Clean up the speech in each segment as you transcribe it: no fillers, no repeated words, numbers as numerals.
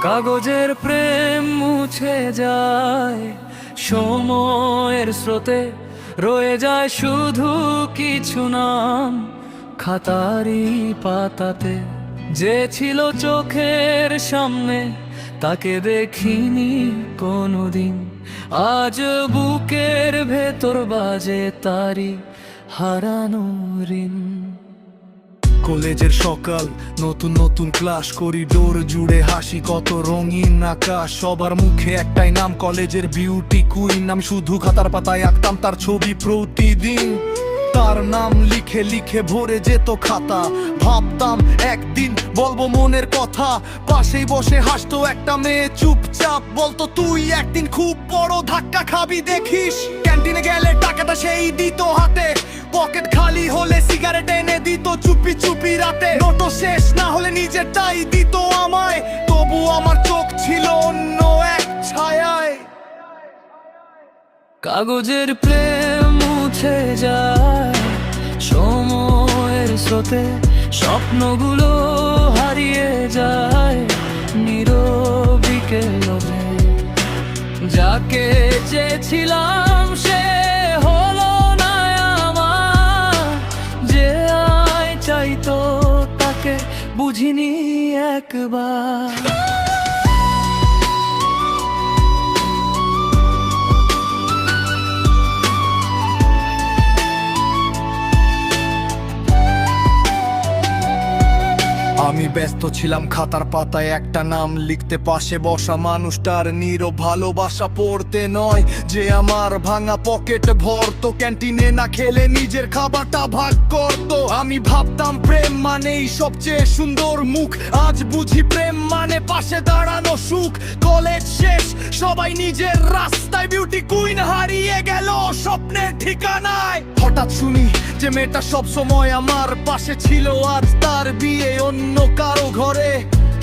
কাগজের প্রেম মুছে যায় সময়ের স্রোতে, রয়ে যায় শুধু কিছু নাম খাতারি পাতাতে। যে ছিল চোখের সামনে তাকে দেখিনি কোনোদিন, আজ বুকের ভেতর বাজে তারি হারানো ঋণ। কলেজের সকাল, নতুন নতুন ক্লাস, করিডোর জুড়ে হাসি, কত রঙিন আকাশ। সবার মুখে একটাই নাম, কলেজের বিউটি কুইন। আমি শুধু খাতার পাতায় আঁকতাম তার ছবি প্রতিদিন। তার নাম লিখে লিখে ভরে যেত খাতা। ভাবতাম একদিন বলবো মনের কথা। পাশেই বসে হাসতো একটা মেয়ে চুপচাপ, বলতো তুই একদিন খুব বড় ধাক্কা খাবি দেখিস। ক্যান্টিনে গেলে টাকাটা সেই দিত হাতে, পকেট খালি হলে সিগারেট এনে দিত চুপি চুপি রাতে। নোটো শেষ না হলে নিজেরটাই দিত আমায়, তবু আমার চোখ ছিল অন্য এক ছায়ায়। কাগজের প্রেম মুছে যায় সময়ের স্রোতে, স্বপ্নগুলো হারিয়ে যায় নীরবিকে লোভে। যাকে চেয়েছিলাম সে হলো না আমার, যে আয় চাইতো তাকে বুঝিনি একবার। আমি ব্যস্ত ছিলাম খাতার পাতায় একটা নাম লিখতে, পাশে বসা মানুষটার নীরব ভালোবাসা পড়তে নয়। যে আমার ভাঙা পকেট ভরতো, ক্যান্টিনে না খেলে নিজের খাবারটা ভাগ করতো। আমি ভাবতাম প্রেম মানেই সবচেয়ে সুন্দর মুখ, আজ বুঝি প্রেম মানে পাশে দাঁড়ানো সুখ। কলেজ শেষ, সবাই নিজের রাস্তায়, বিউটি কুইন হারিয়ে গেল স্বপ্নের ঠিকানায়। হঠাৎ শুনি যে মেয়েটা সব সময় আমার পাশে ছিল, আজ তার বিয়ে অন্য কারো ঘরে।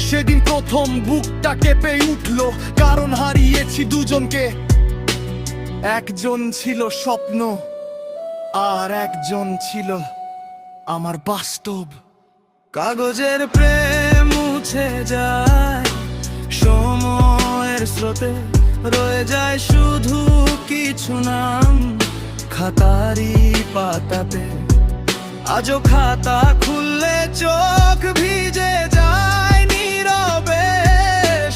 সেদিন প্রথম বুকটা কেঁপে উঠলো, কারণ হারিয়েছি দুজনকে। একজন ছিল স্বপ্ন, আর একজন ছিল আমার বাস্তব। কাগজের প্রেম মুছে যায় সময়ের স্রোতে, রয়ে যায় শুধু কিছু নাম খাতারি পাতাতে। আজও খাতা খুললে চোখ ভিজে যায় নীরবে,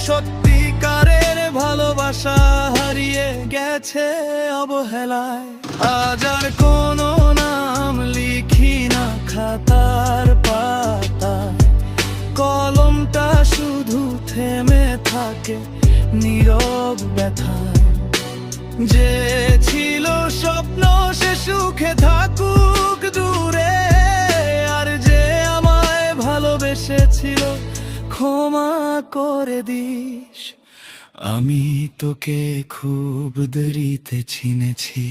সত্যিকারের ভালোবাসা হারিয়ে গেছে অবহেলায়। আজ আর কোনো নাম লিখি না খাতার পাতায়, কলমটা শুধু থেমে থাকে নীরব ব্যথায়। যে ছিল স্বপ্ন সে সুখে থাকুক দূরে, আর যে আমায় ভালোবেসেছিল ক্ষমা করে দিস। আমি তোকে খুব দেরিতে চিনেছি।